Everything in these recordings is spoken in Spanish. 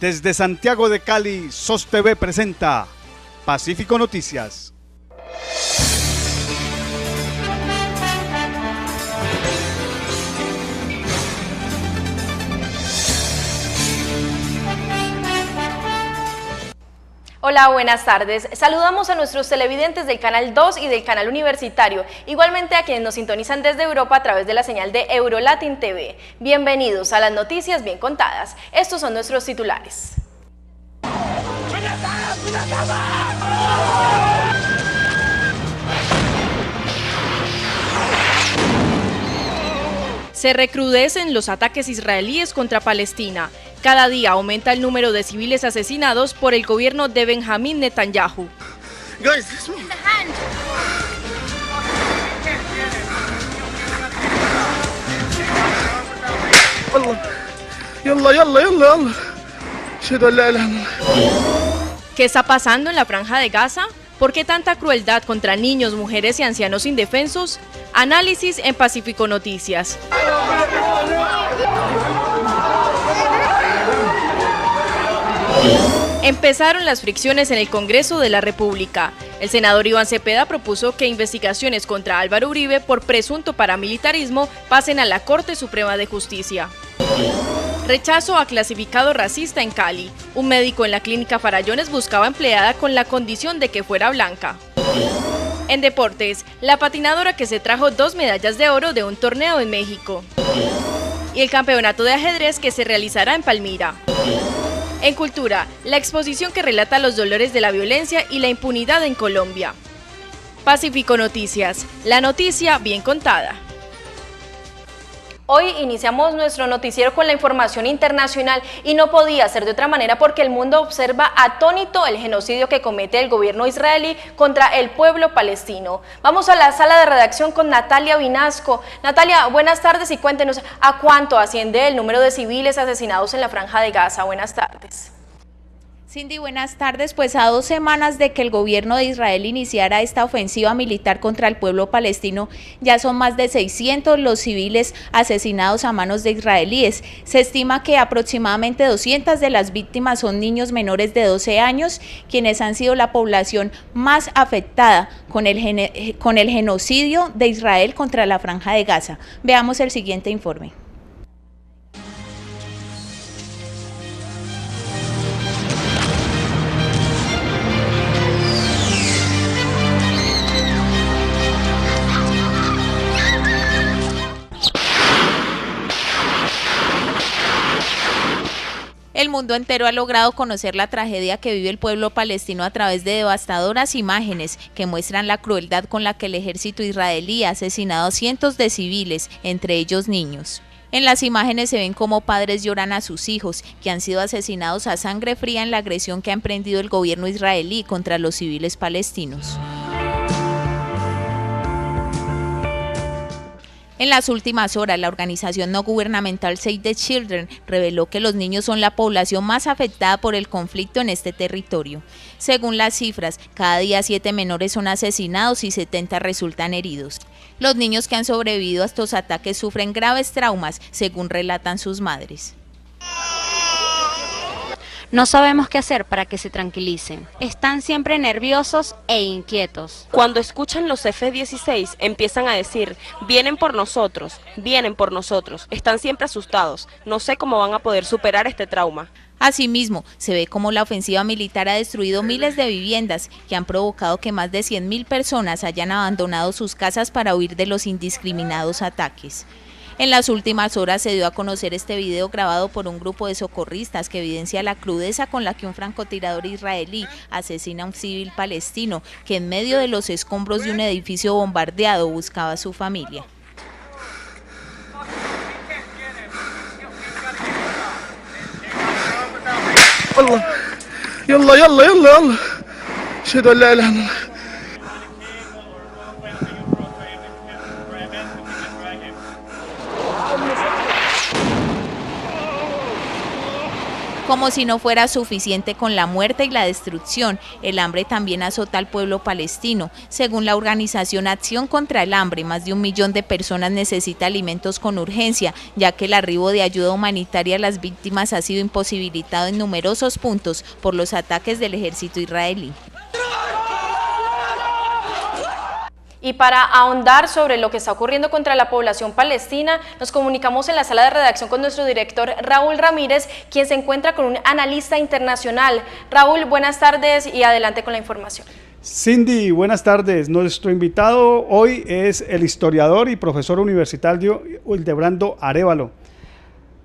Desde Santiago de Cali, SOS TV presenta Pacífico Noticias. Hola, buenas tardes. Saludamos a nuestros televidentes del Canal 2 y del Canal Universitario, igualmente a quienes nos sintonizan desde Europa a través de la señal de Eurolatin TV. Bienvenidos a las noticias bien contadas. Estos son nuestros titulares. Se recrudecen los ataques israelíes contra Palestina. Cada día aumenta el número de civiles asesinados por el gobierno de Benjamín Netanyahu. ¿Qué está pasando en la Franja de Gaza? ¿Por qué tanta crueldad contra niños, mujeres y ancianos indefensos? Análisis en Pacífico Noticias. Empezaron las fricciones en el Congreso de la República. El senador Iván Cepeda propuso que investigaciones contra Álvaro Uribe por presunto paramilitarismo pasen a la Corte Suprema de Justicia. Rechazo a clasificado racista en Cali. Un médico en la clínica Farallones buscaba empleada con la condición de que fuera blanca. En deportes, la patinadora que se trajo 2 medallas de oro de un torneo en México. Y el campeonato de ajedrez que se realizará en Palmira. En cultura, la exposición que relata los dolores de la violencia y la impunidad en Colombia. Pacífico Noticias, la noticia bien contada. Hoy iniciamos nuestro noticiero con la información internacional y no podía ser de otra manera porque el mundo observa atónito el genocidio que comete el gobierno israelí contra el pueblo palestino. Vamos a la sala de redacción con Natalia Vinasco. Natalia, buenas tardes y cuéntenos a cuánto asciende el número de civiles asesinados en la Franja de Gaza. Buenas tardes. Cindy, buenas tardes. Pues a 2 semanas de que el gobierno de Israel iniciara esta ofensiva militar contra el pueblo palestino, ya son más de 600 los civiles asesinados a manos de israelíes. Se estima que aproximadamente 200 de las víctimas son niños menores de 12 años, quienes han sido la población más afectada con el genocidio de Israel contra la Franja de Gaza. Veamos el siguiente informe. El mundo entero ha logrado conocer la tragedia que vive el pueblo palestino a través de devastadoras imágenes que muestran la crueldad con la que el ejército israelí ha asesinado a cientos de civiles, entre ellos niños. En las imágenes se ven cómo padres lloran a sus hijos, que han sido asesinados a sangre fría en la agresión que ha emprendido el gobierno israelí contra los civiles palestinos. En las últimas horas, la organización no gubernamental Save the Children reveló que los niños son la población más afectada por el conflicto en este territorio. Según las cifras, cada día 7 menores son asesinados y 70 resultan heridos. Los niños que han sobrevivido a estos ataques sufren graves traumas, según relatan sus madres. No sabemos qué hacer para que se tranquilicen. Están siempre nerviosos e inquietos. Cuando escuchan los F-16 empiezan a decir, vienen por nosotros, están siempre asustados, no sé cómo van a poder superar este trauma. Asimismo, se ve cómo la ofensiva militar ha destruido miles de viviendas que han provocado que más de 100.000 personas hayan abandonado sus casas para huir de los indiscriminados ataques. En las últimas horas se dio a conocer este video grabado por un grupo de socorristas que evidencia la crudeza con la que un francotirador israelí asesina a un civil palestino que en medio de los escombros de un edificio bombardeado buscaba a su familia. Como si no fuera suficiente con la muerte y la destrucción, el hambre también azota al pueblo palestino. Según la organización Acción contra el Hambre, más de 1 millón de personas necesita alimentos con urgencia, ya que el arribo de ayuda humanitaria a las víctimas ha sido imposibilitado en numerosos puntos por los ataques del ejército israelí. Y para ahondar sobre lo que está ocurriendo contra la población palestina, nos comunicamos en la sala de redacción con nuestro director Raúl Ramírez, quien se encuentra con un analista internacional. Raúl, buenas tardes y adelante con la información. Cindy, buenas tardes. Nuestro invitado hoy es el historiador y profesor universitario Hildebrando Arévalo,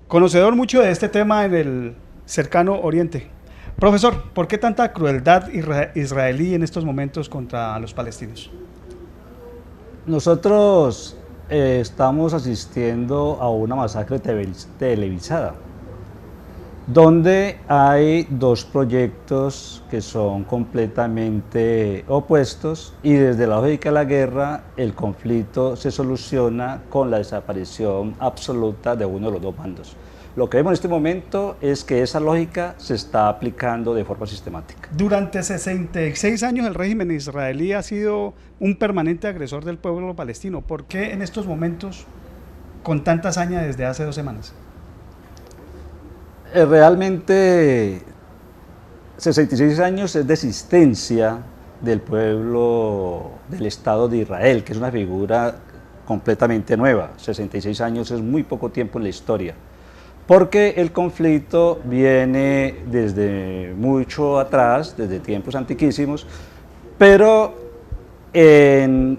conocedor mucho de este tema en el cercano Oriente. Profesor, ¿por qué tanta crueldad israelí en estos momentos contra los palestinos? Nosotros estamos asistiendo a una masacre televisada, donde hay dos proyectos que son completamente opuestos y desde la lógica de la guerra el conflicto se soluciona con la desaparición absoluta de uno de los dos bandos. Lo que vemos en este momento es que esa lógica se está aplicando de forma sistemática. Durante 66 años el régimen israelí ha sido un permanente agresor del pueblo palestino. ¿Por qué en estos momentos con tanta hazaña desde hace 2 semanas? Realmente 66 años es de existencia del pueblo del Estado de Israel, que es una figura completamente nueva. 66 años es muy poco tiempo en la historia, porque el conflicto viene desde mucho atrás, desde tiempos antiquísimos, pero en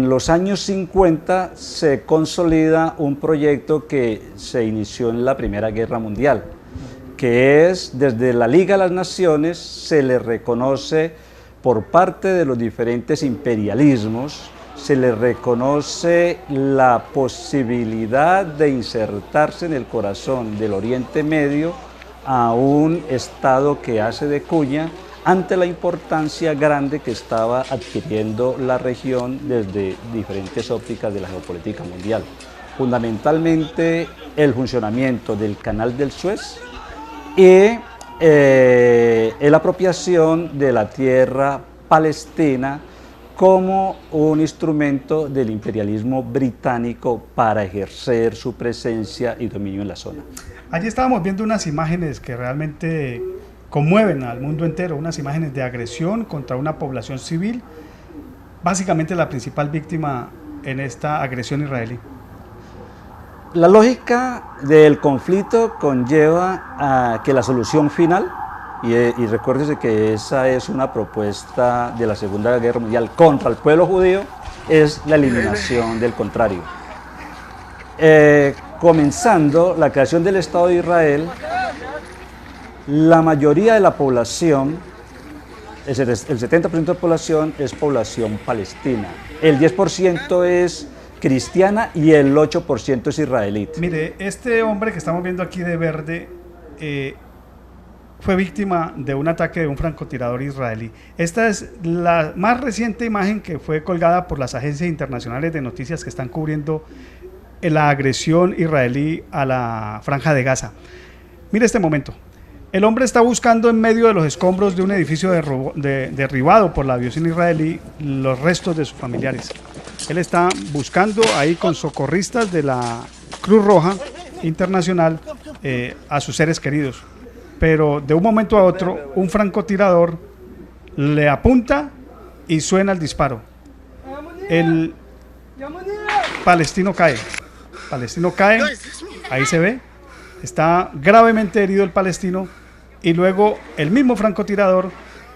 los años 50 se consolida un proyecto que se inició en la Primera Guerra Mundial, que es desde la Liga de las Naciones se le reconoce por parte de los diferentes imperialismos, se le reconoce la posibilidad de insertarse en el corazón del Oriente Medio a un Estado que hace de cuña ante la importancia grande que estaba adquiriendo la región desde diferentes ópticas de la geopolítica mundial. Fundamentalmente el funcionamiento del Canal del Suez y la apropiación de la tierra palestina como un instrumento del imperialismo británico para ejercer su presencia y dominio en la zona. Allí estábamos viendo unas imágenes que realmente conmueven al mundo entero, unas imágenes de agresión contra una población civil, básicamente la principal víctima en esta agresión israelí. La lógica del conflicto conlleva a que la solución final, y recuérdese que esa es una propuesta de la Segunda Guerra Mundial contra el pueblo judío, es la eliminación del contrario. Comenzando la creación del Estado de Israel, la mayoría de la población, el 70% de la población es población palestina, el 10% es cristiana y el 8% es israelita. Mire, este hombre que estamos viendo aquí de verde fue víctima de un ataque de un francotirador israelí. Esta es la más reciente imagen que fue colgada por las agencias internacionales de noticias que están cubriendo la agresión israelí a la Franja de Gaza. Mire este momento. El hombre está buscando en medio de los escombros de un edificio derribado por la aviación israelí los restos de sus familiares. Él está buscando ahí con socorristas de la Cruz Roja Internacional a sus seres queridos. Pero de un momento a otro, un francotirador le apunta y suena el disparo. El palestino cae, ahí se ve, está gravemente herido el palestino y luego el mismo francotirador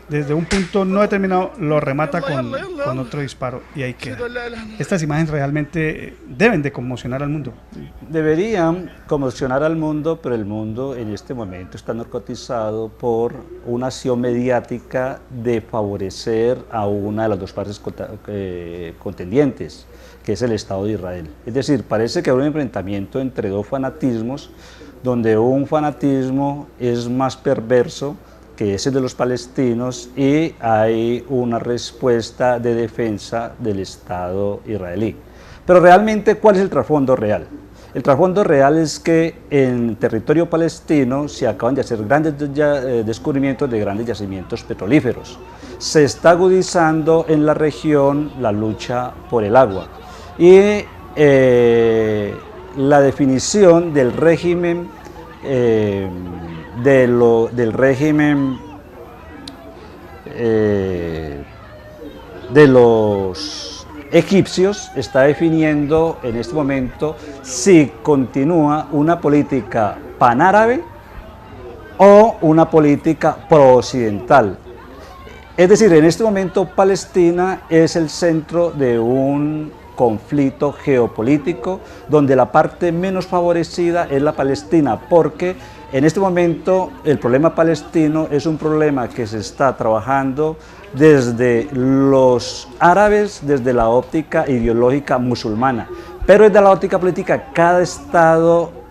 desde un punto no determinado lo remata con otro disparo y ahí queda. Estas imágenes realmente deben de conmocionar al mundo. Deberían conmocionar al mundo, pero el mundo en este momento está narcotizado por una acción mediática de favorecer a una de las dos partes contendientes, que es el Estado de Israel. Es decir, parece que hay un enfrentamiento entre dos fanatismos, donde un fanatismo es más perverso que es el de los palestinos y hay una respuesta de defensa del Estado israelí. Pero realmente, ¿cuál es el trasfondo real? El trasfondo real es que en territorio palestino se acaban de hacer grandes descubrimientos de grandes yacimientos petrolíferos. Se está agudizando en la región la lucha por el agua y la definición del régimen de los egipcios está definiendo en este momento si continúa una política panárabe o una política pro-occidental. Es decir, en este momento Palestina es el centro de un conflicto geopolítico donde la parte menos favorecida es la Palestina, porque en este momento el problema palestino es un problema que se está trabajando desde los árabes, desde la óptica ideológica musulmana, pero desde la óptica política cada estado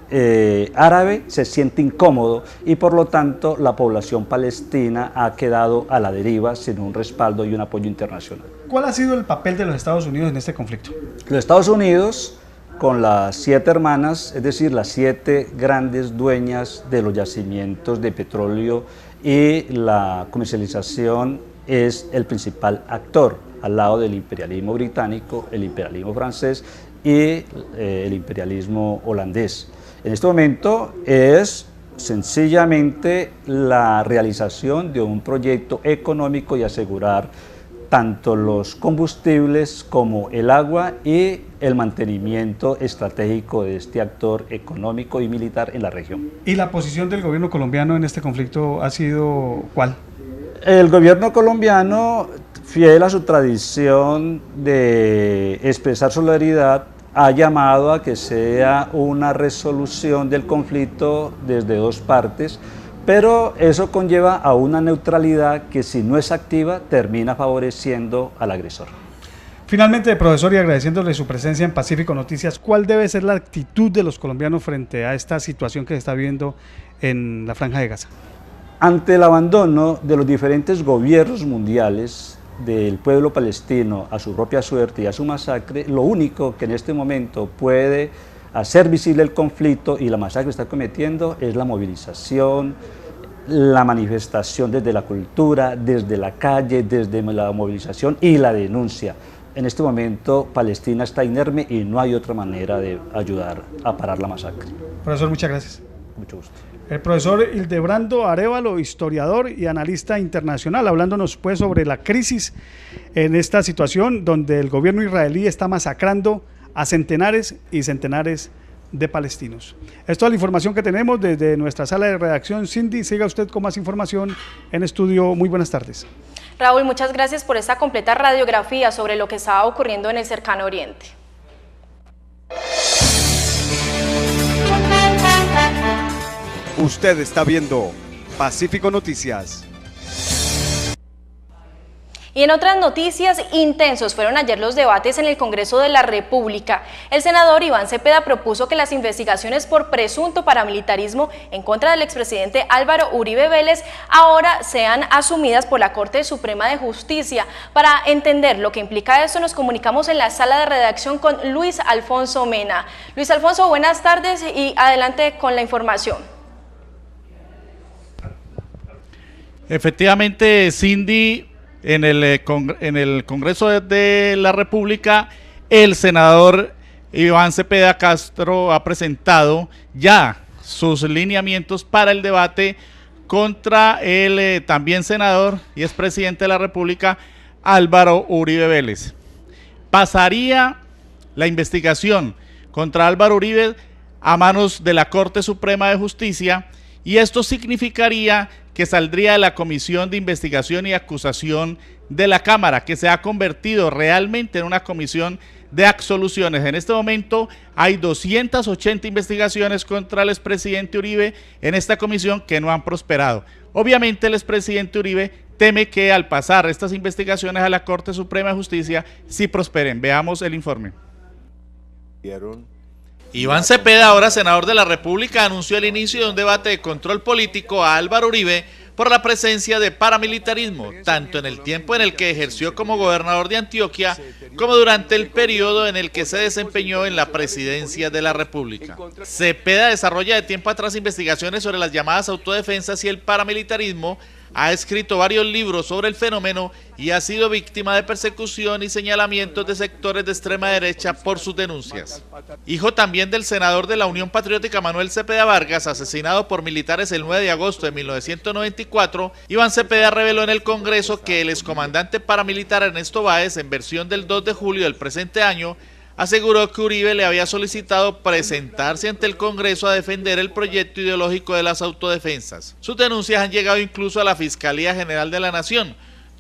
árabe se siente incómodo y por lo tanto la población palestina ha quedado a la deriva sin un respaldo y un apoyo internacional. ¿Cuál ha sido el papel de los Estados Unidos en este conflicto? Los Estados Unidos, con las 7 hermanas, es decir, las 7 grandes dueñas de los yacimientos de petróleo y la comercialización, es el principal actor, al lado del imperialismo británico, el imperialismo francés y el imperialismo holandés. En este momento es sencillamente la realización de un proyecto económico y asegurar tanto los combustibles como el agua y el mantenimiento estratégico de este actor económico y militar en la región. ¿Y la posición del gobierno colombiano en este conflicto ha sido cuál? El gobierno colombiano, fiel a su tradición de expresar solidaridad, ha llamado a que sea una resolución del conflicto desde 2 partes, pero eso conlleva a una neutralidad que, si no es activa, termina favoreciendo al agresor. Finalmente, profesor, y agradeciéndole su presencia en Pacífico Noticias, ¿cuál debe ser la actitud de los colombianos frente a esta situación que se está viendo en la Franja de Gaza? Ante el abandono de los diferentes gobiernos mundiales del pueblo palestino a su propia suerte y a su masacre, lo único que en este momento puede hacer visible el conflicto y la masacre que está cometiendo es la movilización, la manifestación desde la cultura, desde la calle, desde la movilización y la denuncia. En este momento Palestina está inerme y no hay otra manera de ayudar a parar la masacre. Profesor, muchas gracias. Mucho gusto. El profesor Hildebrando Arévalo, historiador y analista internacional, hablándonos pues sobre la crisis en esta situación donde el gobierno israelí está masacrando a centenares y centenares de palestinos. Es toda la información que tenemos desde nuestra sala de redacción. Cindy, siga usted con más información en estudio. Muy buenas tardes. Raúl, muchas gracias por esta completa radiografía sobre lo que estaba ocurriendo en el cercano oriente. Usted está viendo Pacífico Noticias. Y en otras noticias, intensos fueron ayer los debates en el Congreso de la República. El senador Iván Cepeda propuso que las investigaciones por presunto paramilitarismo en contra del expresidente Álvaro Uribe Vélez ahora sean asumidas por la Corte Suprema de Justicia. Para entender lo que implica esto, nos comunicamos en la sala de redacción con Luis Alfonso Mena. Luis Alfonso, buenas tardes y adelante con la información. Efectivamente, Cindy, en el Congreso de la República, el senador Iván Cepeda Castro ha presentado ya sus lineamientos para el debate contra el también senador y expresidente de la República, Álvaro Uribe Vélez. Pasaría la investigación contra Álvaro Uribe a manos de la Corte Suprema de Justicia y esto significaría que saldría de la Comisión de Investigación y Acusación de la Cámara, que se ha convertido realmente en una comisión de absoluciones. En este momento hay 280 investigaciones contra el expresidente Uribe en esta comisión que no han prosperado. Obviamente el expresidente Uribe teme que al pasar estas investigaciones a la Corte Suprema de Justicia sí prosperen. Veamos el informe. Iván Cepeda, ahora senador de la República, anunció el inicio de un debate de control político a Álvaro Uribe por la presencia de paramilitarismo, tanto en el tiempo en el que ejerció como gobernador de Antioquia, como durante el periodo en el que se desempeñó en la presidencia de la República. Cepeda desarrolla de tiempo atrás investigaciones sobre las llamadas autodefensas y el paramilitarismo, ha escrito varios libros sobre el fenómeno y ha sido víctima de persecución y señalamientos de sectores de extrema derecha por sus denuncias. Hijo también del senador de la Unión Patriótica Manuel Cepeda Vargas, asesinado por militares el 9 de agosto de 1994, Iván Cepeda reveló en el Congreso que el excomandante paramilitar Ernesto Báez, en versión del 2 de julio del presente año, aseguró que Uribe le había solicitado presentarse ante el Congreso a defender el proyecto ideológico de las autodefensas. Sus denuncias han llegado incluso a la Fiscalía General de la Nación,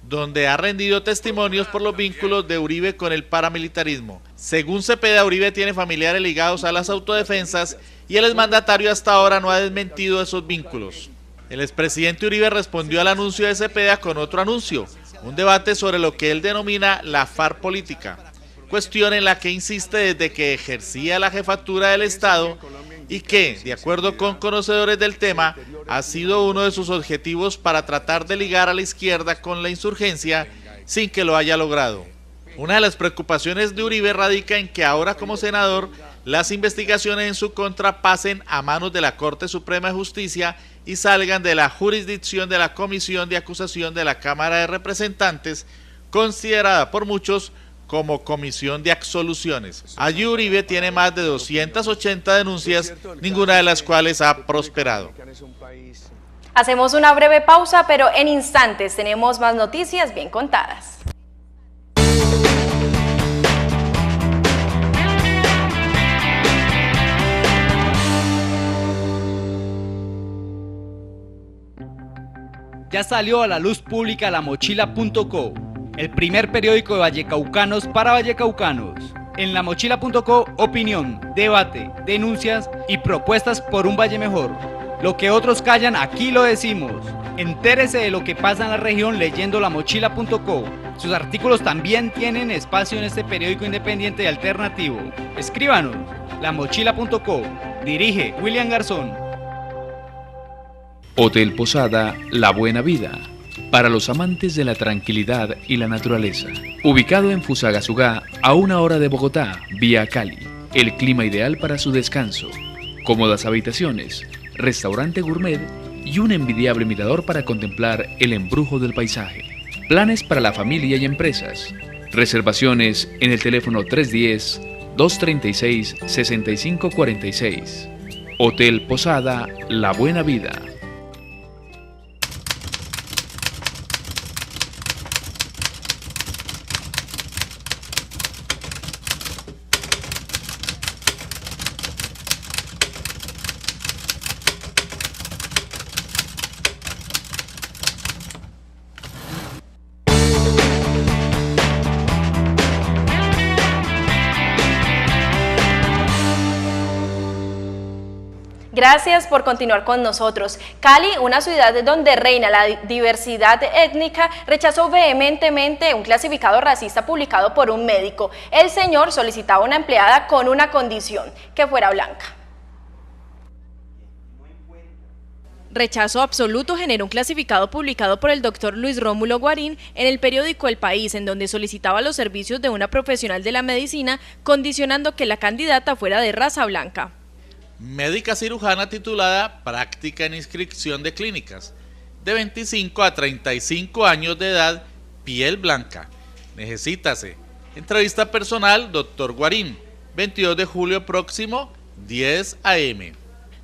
donde ha rendido testimonios por los vínculos de Uribe con el paramilitarismo. Según Cepeda, Uribe tiene familiares ligados a las autodefensas y el exmandatario hasta ahora no ha desmentido esos vínculos. El expresidente Uribe respondió al anuncio de Cepeda con otro anuncio, un debate sobre lo que él denomina la FARC política, cuestión en la que insiste desde que ejercía la jefatura del Estado y que, de acuerdo con conocedores del tema, ha sido uno de sus objetivos para tratar de ligar a la izquierda con la insurgencia sin que lo haya logrado. Una de las preocupaciones de Uribe radica en que ahora como senador las investigaciones en su contra pasen a manos de la Corte Suprema de Justicia y salgan de la jurisdicción de la Comisión de Acusación de la Cámara de Representantes, considerada por muchos como comisión de absoluciones. Allí Uribe tiene más de 280 denuncias, ninguna de las cuales ha prosperado. Hacemos una breve pausa, pero en instantes tenemos más noticias bien contadas. Ya salió a la luz pública lamochila.co, el primer periódico de vallecaucanos para vallecaucanos. En lamochila.co, opinión, debate, denuncias y propuestas por un valle mejor. Lo que otros callan, aquí lo decimos. Entérese de lo que pasa en la región leyendo lamochila.co. Sus artículos también tienen espacio en este periódico independiente y alternativo. Escríbanos, lamochila.co. Dirige William Garzón. Hotel Posada La Buena Vida, para los amantes de la tranquilidad y la naturaleza. Ubicado en Fusagasugá, a 1 hora de Bogotá, vía Cali. El clima ideal para su descanso. Cómodas habitaciones, restaurante gourmet y un envidiable mirador para contemplar el embrujo del paisaje. Planes para la familia y empresas. Reservaciones en el teléfono 310-236-6546. Hotel Posada La Buena Vida. Gracias por continuar con nosotros. Cali, una ciudad donde reina la diversidad étnica, rechazó vehementemente un clasificado racista publicado por un médico. El señor solicitaba a una empleada con una condición, que fuera blanca. Rechazo absoluto generó un clasificado publicado por el doctor Luis Rómulo Guarín en el periódico El País, en donde solicitaba los servicios de una profesional de la medicina, condicionando que la candidata fuera de raza blanca. Médica cirujana titulada Práctica en Inscripción de Clínicas, de 25 a 35 años de edad, piel blanca. Necesítase. Entrevista personal, doctor Guarín, 22 de julio próximo, 10 a.m.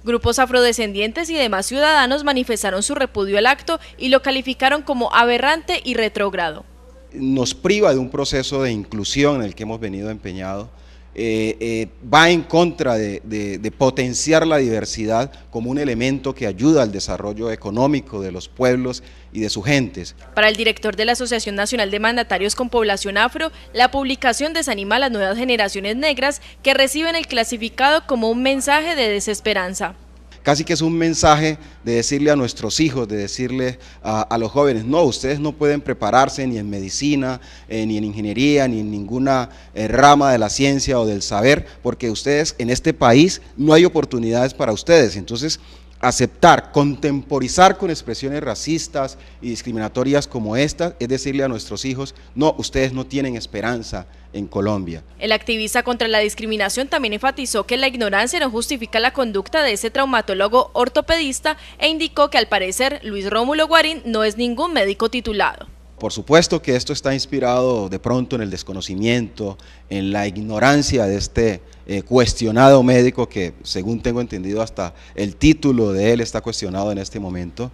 Grupos afrodescendientes y demás ciudadanos manifestaron su repudio al acto y lo calificaron como aberrante y retrógrado. Nos priva de un proceso de inclusión en el que hemos venido empeñados. Va en contra de potenciar la diversidad como un elemento que ayuda al desarrollo económico de los pueblos y de sus gentes. Para el director de la Asociación Nacional de Mandatarios con Población Afro, la publicación desanima a las nuevas generaciones negras que reciben el clasificado como un mensaje de desesperanza. Casi que es un mensaje de decirle a nuestros hijos, de decirle a los jóvenes, no, ustedes no pueden prepararse ni en medicina, ni en ingeniería, ni en ninguna rama de la ciencia o del saber, porque ustedes en este país no hay oportunidades para ustedes. Entonces, aceptar, contemporizar con expresiones racistas y discriminatorias como estas, es decirle a nuestros hijos, no, ustedes no tienen esperanza en Colombia. El activista contra la discriminación también enfatizó que la ignorancia no justifica la conducta de ese traumatólogo ortopedista e indicó que al parecer Luis Rómulo Guarín no es ningún médico titulado. Por supuesto que esto está inspirado de pronto en el desconocimiento, en la ignorancia de este cuestionado médico que, según tengo entendido, hasta el título de él está cuestionado en este momento.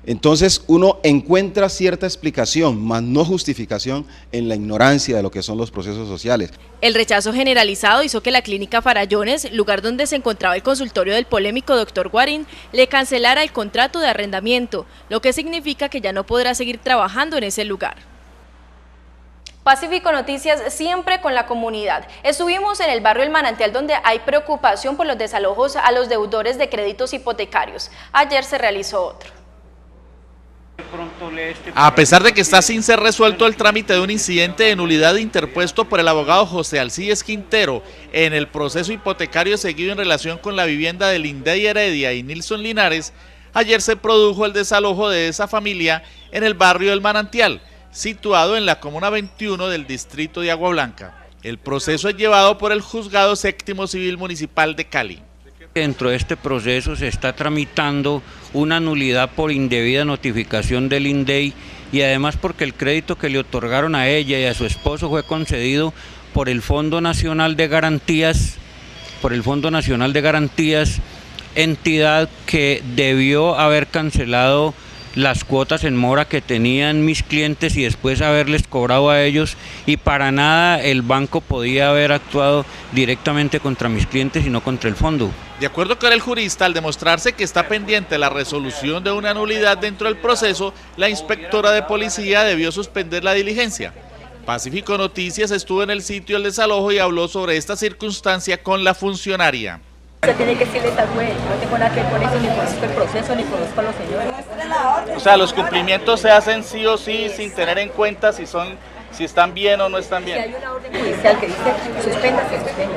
Entonces uno encuentra cierta explicación, mas no justificación en la ignorancia de lo que son los procesos sociales. El rechazo generalizado hizo que la clínica Farallones, lugar donde se encontraba el consultorio del polémico doctor Guarín, le cancelara el contrato de arrendamiento, lo que significa que ya no podrá seguir trabajando en ese lugar. Pacífico Noticias, siempre con la comunidad. Estuvimos en el barrio El Manantial, donde hay preocupación por los desalojos a los deudores de créditos hipotecarios. Ayer se realizó otro. A pesar de que está sin ser resuelto el trámite de un incidente de nulidad interpuesto por el abogado José Alcides Quintero en el proceso hipotecario seguido en relación con la vivienda de Lindey Heredia y Nilson Linares, ayer se produjo el desalojo de esa familia en el barrio El Manantial, situado en la comuna 21 del distrito de Agua Blanca. El proceso es llevado por el Juzgado Séptimo Civil Municipal de Cali. Dentro de este proceso se está tramitando una nulidad por indebida notificación del INDEI y además porque el crédito que le otorgaron a ella y a su esposo fue concedido por el Fondo Nacional de Garantías, entidad que debió haber cancelado las cuotas en mora que tenían mis clientes y después haberles cobrado a ellos, y para nada el banco podía haber actuado directamente contra mis clientes y no contra el fondo. De acuerdo con el jurista, al demostrarse que está pendiente la resolución de una nulidad dentro del proceso, la inspectora de policía debió suspender la diligencia. Pacífico Noticias estuvo en el sitio del desalojo y habló sobre esta circunstancia con la funcionaria. Se tiene que decirle tal güey, no tengo nada que ver con eso, ni conozco el proceso, ni conozco a los señores. O sea, los cumplimientos se hacen sí o sí sin tener en cuenta si están bien o no están bien. Si hay una orden judicial que dice suspenda, se suspende.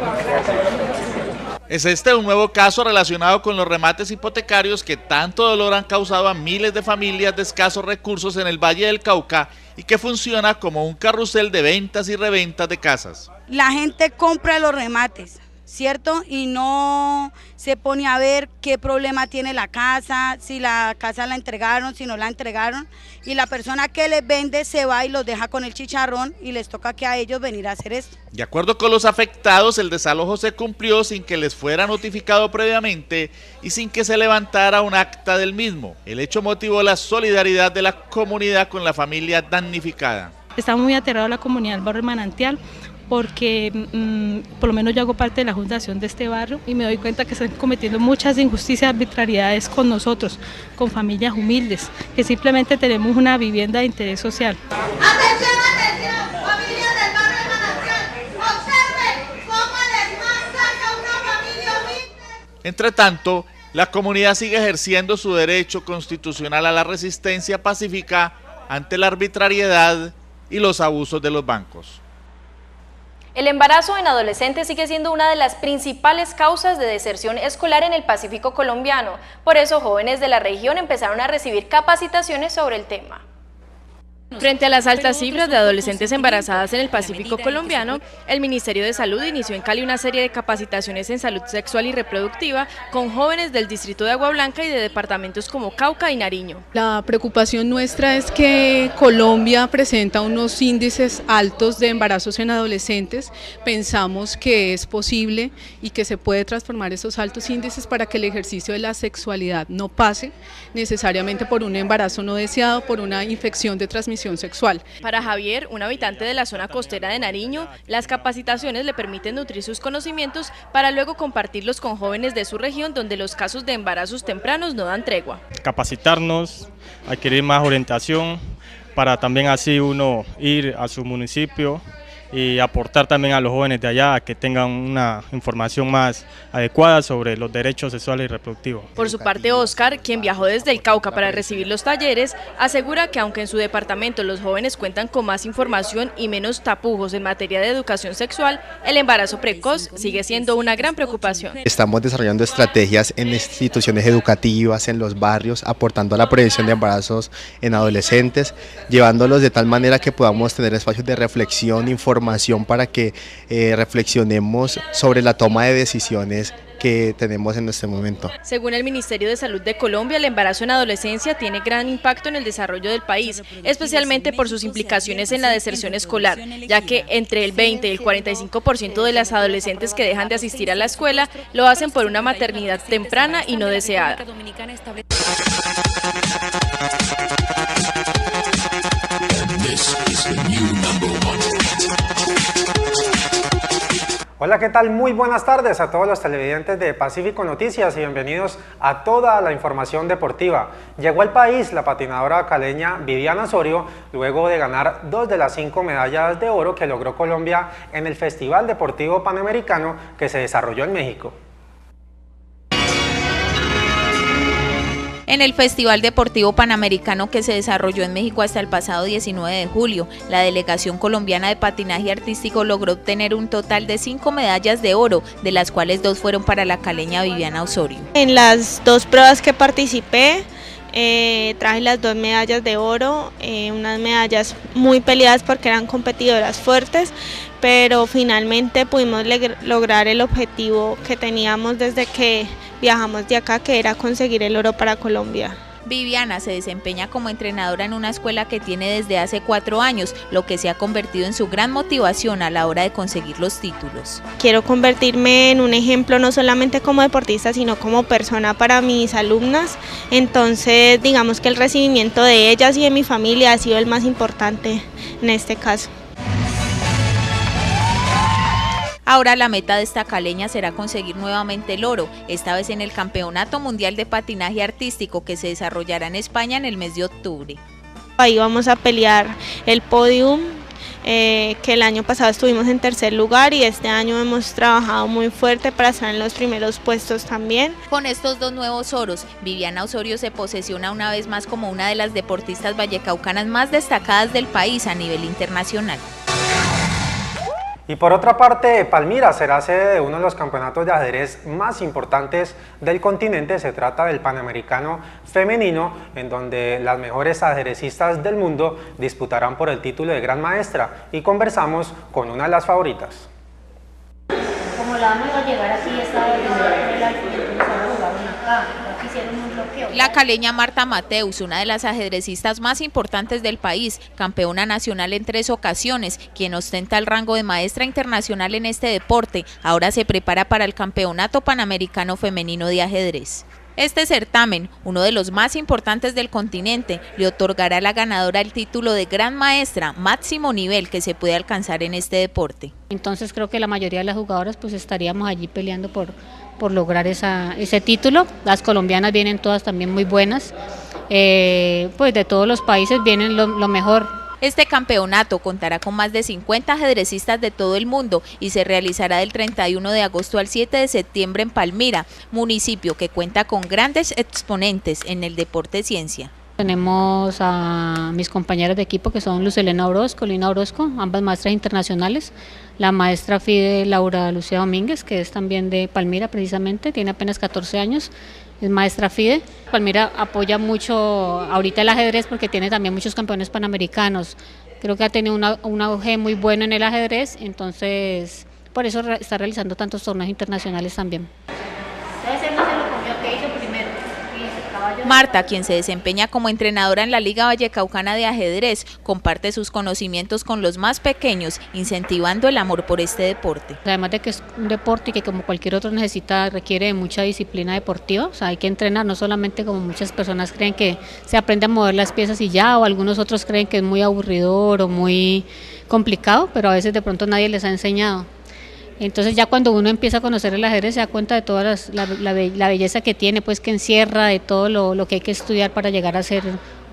Es este un nuevo caso relacionado con los remates hipotecarios que tanto dolor han causado a miles de familias de escasos recursos en el Valle del Cauca y que funciona como un carrusel de ventas y reventas de casas. La gente compra los remates, ¿cierto? Y no se pone a ver qué problema tiene la casa, si la casa la entregaron, si no la entregaron, y la persona que les vende se va y los deja con el chicharrón y les toca que a ellos venir a hacer esto. De acuerdo con los afectados, el desalojo se cumplió sin que les fuera notificado previamente y sin que se levantara un acta del mismo. El hecho motivó la solidaridad de la comunidad con la familia damnificada. Está muy aterrado la comunidad del barrio El Manantial, porque por lo menos yo hago parte de la fundación de este barrio y me doy cuenta que están cometiendo muchas injusticias, arbitrariedades con nosotros, con familias humildes, que simplemente tenemos una vivienda de interés social. ¡Atención, atención! ¡Familias del barrio El Manantial! ¡Observen cómo les masacra una familia humilde! Entre tanto, la comunidad sigue ejerciendo su derecho constitucional a la resistencia pacífica ante la arbitrariedad y los abusos de los bancos. El embarazo en adolescentes sigue siendo una de las principales causas de deserción escolar en el Pacífico colombiano. Por eso, jóvenes de la región empezaron a recibir capacitaciones sobre el tema. Frente a las altas cifras de adolescentes embarazadas en el Pacífico colombiano, el Ministerio de Salud inició en Cali una serie de capacitaciones en salud sexual y reproductiva con jóvenes del distrito de Agua Blanca y de departamentos como Cauca y Nariño. La preocupación nuestra es que Colombia presenta unos índices altos de embarazos en adolescentes. Pensamos que es posible y que se puede transformar esos altos índices para que el ejercicio de la sexualidad no pase necesariamente por un embarazo no deseado, por una infección de transmisión sexual. Para Javier, un habitante de la zona costera de Nariño, las capacitaciones le permiten nutrir sus conocimientos para luego compartirlos con jóvenes de su región donde los casos de embarazos tempranos no dan tregua. Capacitarnos, adquirir más orientación para también así uno ir a su municipio y aportar también a los jóvenes de allá a que tengan una información más adecuada sobre los derechos sexuales y reproductivos. Por su parte, Oscar, quien viajó desde el Cauca para recibir los talleres, asegura que aunque en su departamento los jóvenes cuentan con más información y menos tapujos en materia de educación sexual, el embarazo precoz sigue siendo una gran preocupación. Estamos desarrollando estrategias en instituciones educativas, en los barrios, aportando a la prevención de embarazos en adolescentes, llevándolos de tal manera que podamos tener espacios de reflexión, información para que reflexionemos sobre la toma de decisiones que tenemos en este momento. Según el Ministerio de Salud de Colombia, el embarazo en adolescencia tiene gran impacto en el desarrollo del país, especialmente por sus implicaciones en la deserción escolar, ya que entre el 20 y el 45% de las adolescentes que dejan de asistir a la escuela lo hacen por una maternidad temprana y no deseada. Hola, ¿qué tal? Muy buenas tardes a todos los televidentes de Pacífico Noticias y bienvenidos a toda la información deportiva. Llegó al país la patinadora caleña Viviana Osorio luego de ganar 2 de las 5 medallas de oro que logró Colombia en el Festival Deportivo Panamericano que se desarrolló en México. En el Festival Deportivo Panamericano que se desarrolló en México hasta el pasado 19 de julio, la delegación colombiana de patinaje artístico logró obtener un total de 5 medallas de oro, de las cuales 2 fueron para la caleña Viviana Osorio. En las 2 pruebas que participé, traje las 2 medallas de oro, unas medallas muy peleadas porque eran competidoras fuertes, pero finalmente pudimos lograr el objetivo que teníamos desde que viajamos de acá, que era conseguir el oro para Colombia. Viviana se desempeña como entrenadora en una escuela que tiene desde hace 4 años, lo que se ha convertido en su gran motivación a la hora de conseguir los títulos. Quiero convertirme en un ejemplo no solamente como deportista, sino como persona para mis alumnas, entonces digamos que el recibimiento de ellas y de mi familia ha sido el más importante en este caso. Ahora la meta de esta caleña será conseguir nuevamente el oro, esta vez en el Campeonato Mundial de Patinaje Artístico que se desarrollará en España en el mes de octubre. Ahí vamos a pelear el podium, que el año pasado estuvimos en 3er lugar y este año hemos trabajado muy fuerte para estar en los primeros puestos también. Con estos 2 nuevos oros, Viviana Osorio se posesiona una vez más como una de las deportistas vallecaucanas más destacadas del país a nivel internacional. Y por otra parte, Palmira será sede de uno de los campeonatos de ajedrez más importantes del continente. Se trata del Panamericano Femenino, en donde las mejores ajedrecistas del mundo disputarán por el título de Gran Maestra. Y conversamos con una de las favoritas. Como la dama iba a llegar aquí, estaba primero en el alto, entonces ahora jugaron acá. Hicieron un bloqueo. La caleña Marta Mateus, una de las ajedrecistas más importantes del país, campeona nacional en 3 ocasiones, quien ostenta el rango de maestra internacional en este deporte, ahora se prepara para el Campeonato Panamericano Femenino de Ajedrez. Este certamen, uno de los más importantes del continente, le otorgará a la ganadora el título de Gran Maestra, máximo nivel que se puede alcanzar en este deporte. Entonces creo que la mayoría de las jugadoras pues estaríamos allí peleando por lograr ese título. Las colombianas vienen todas también muy buenas, pues de todos los países vienen lo mejor. Este campeonato contará con más de 50 ajedrecistas de todo el mundo y se realizará del 31 de agosto al 7 de septiembre en Palmira, municipio que cuenta con grandes exponentes en el deporte ciencia. Tenemos a mis compañeras de equipo que son Luz Elena Orozco, Lina Orozco, ambas maestras internacionales, la maestra FIDE Laura Lucía Domínguez, que es también de Palmira precisamente, tiene apenas 14 años, es maestra FIDE. Palmira apoya mucho ahorita el ajedrez porque tiene también muchos campeones panamericanos, creo que ha tenido un auge muy bueno en el ajedrez, entonces por eso está realizando tantos torneos internacionales también. Marta, quien se desempeña como entrenadora en la Liga Vallecaucana de Ajedrez, comparte sus conocimientos con los más pequeños, incentivando el amor por este deporte. Además de que es un deporte que como cualquier otro requiere de mucha disciplina deportiva, o sea, hay que entrenar, no solamente como muchas personas creen que se aprende a mover las piezas y ya, o algunos otros creen que es muy aburridor o muy complicado, pero a veces de pronto nadie les ha enseñado. Entonces ya cuando uno empieza a conocer el ajedrez se da cuenta de toda la belleza que tiene, pues que encierra, de todo lo que hay que estudiar para llegar a ser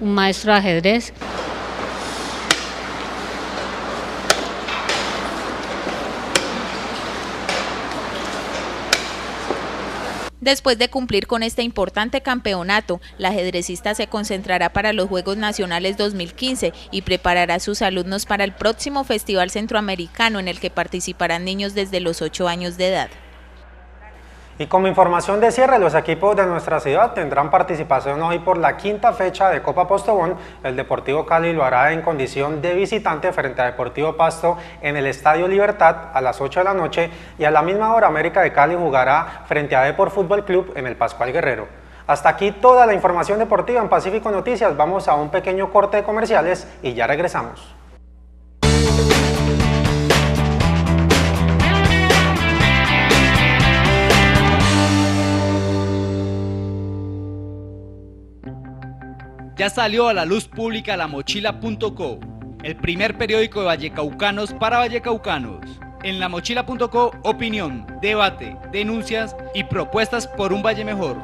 un maestro de ajedrez. Después de cumplir con este importante campeonato, la ajedrecista se concentrará para los Juegos Nacionales 2015 y preparará a sus alumnos para el próximo Festival Centroamericano en el que participarán niños desde los 8 años de edad. Y como información de cierre, los equipos de nuestra ciudad tendrán participación hoy por la quinta fecha de Copa Postobón. El Deportivo Cali lo hará en condición de visitante frente a Deportivo Pasto en el Estadio Libertad a las 8 de la noche y a la misma hora América de Cali jugará frente a Depor Fútbol Club en el Pascual Guerrero. Hasta aquí toda la información deportiva en Pacífico Noticias. Vamos a un pequeño corte de comerciales y ya regresamos. Ya salió a la luz pública lamochila.co, el primer periódico de vallecaucanos para vallecaucanos. En lamochila.co, opinión, debate, denuncias y propuestas por un valle mejor.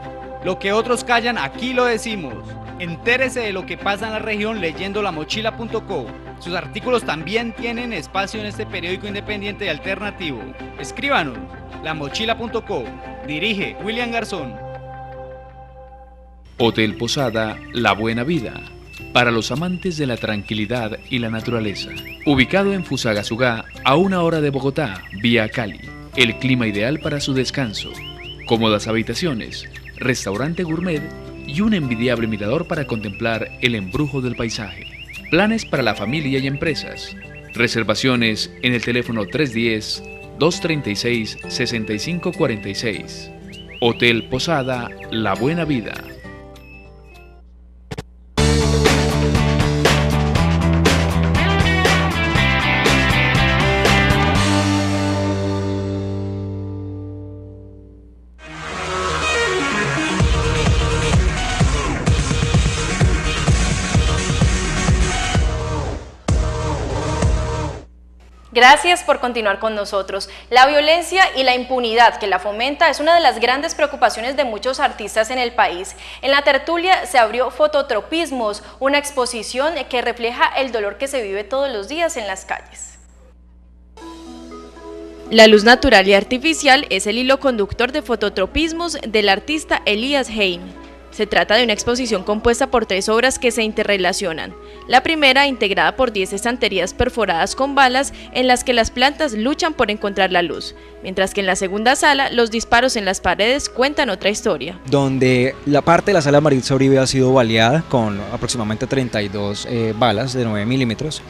Lo que otros callan, aquí lo decimos. Entérese de lo que pasa en la región leyendo lamochila.co. Sus artículos también tienen espacio en este periódico independiente y alternativo. Escríbanos, lamochila.co. Dirige William Garzón. Hotel Posada La Buena Vida, para los amantes de la tranquilidad y la naturaleza. Ubicado en Fusagasugá, a 1 hora de Bogotá, vía Cali. El clima ideal para su descanso. Cómodas habitaciones, restaurante gourmet y un envidiable mirador para contemplar el embrujo del paisaje. Planes para la familia y empresas. Reservaciones en el teléfono 310-236-6546. Hotel Posada La Buena Vida. Gracias por continuar con nosotros. La violencia y la impunidad que la fomenta es una de las grandes preocupaciones de muchos artistas en el país. En la tertulia se abrió Fototropismos, una exposición que refleja el dolor que se vive todos los días en las calles. La luz natural y artificial es el hilo conductor de Fototropismos del artista Elías Heim. Se trata de una exposición compuesta por 3 obras que se interrelacionan. La primera, integrada por 10 estanterías perforadas con balas en las que las plantas luchan por encontrar la luz, mientras que en la segunda sala los disparos en las paredes cuentan otra historia. Donde la parte de la sala Maritza Uribe ha sido baleada con aproximadamente 32 balas de 9 milímetros,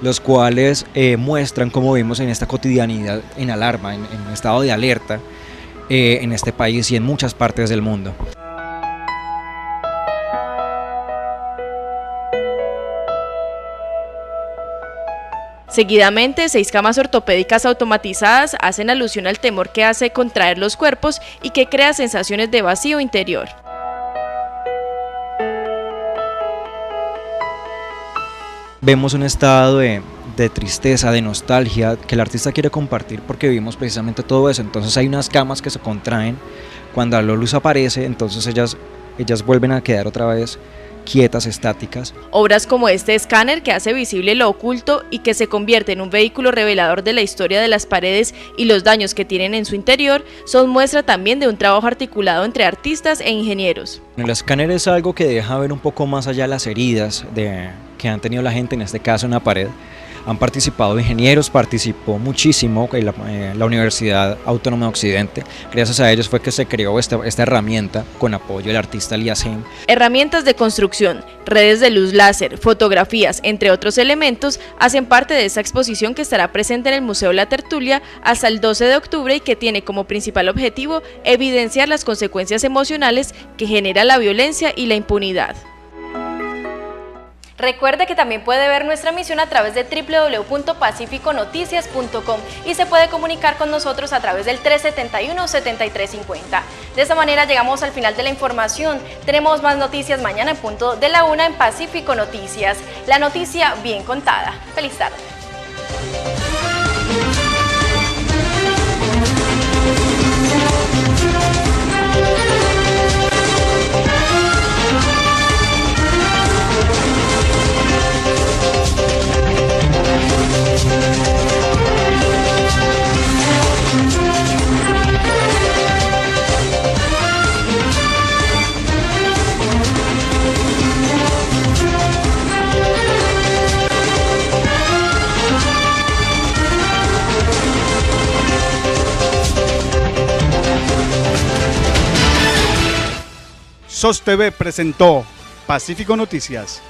los cuales muestran cómo vivimos en esta cotidianidad en alarma, en estado de alerta en este país y en muchas partes del mundo. Seguidamente, 6 camas ortopédicas automatizadas hacen alusión al temor que hace contraer los cuerpos y que crea sensaciones de vacío interior. Vemos un estado de tristeza, de nostalgia, que el artista quiere compartir porque vivimos precisamente todo eso. Entonces hay unas camas que se contraen, cuando la luz aparece, entonces ellas vuelven a quedar otra vez quietas, estáticas. Obras como este escáner que hace visible lo oculto y que se convierte en un vehículo revelador de la historia de las paredes y los daños que tienen en su interior, son muestra también de un trabajo articulado entre artistas e ingenieros. El escáner es algo que deja ver un poco más allá las heridas que han tenido la gente, en este caso en la pared. Han participado ingenieros, participó muchísimo la Universidad Autónoma de Occidente. Gracias a ellos fue que se creó esta herramienta con apoyo del artista Elías Heim. Herramientas de construcción, redes de luz láser, fotografías, entre otros elementos, hacen parte de esta exposición que estará presente en el Museo La Tertulia hasta el 12 de octubre y que tiene como principal objetivo evidenciar las consecuencias emocionales que genera la violencia y la impunidad. Recuerde que también puede ver nuestra emisión a través de www.pacificonoticias.com y se puede comunicar con nosotros a través del 371-7350. De esta manera llegamos al final de la información. Tenemos más noticias mañana en punto de la 1 en Pacífico Noticias. La noticia bien contada. Feliz tarde. SOS TV presentó Pacífico Noticias.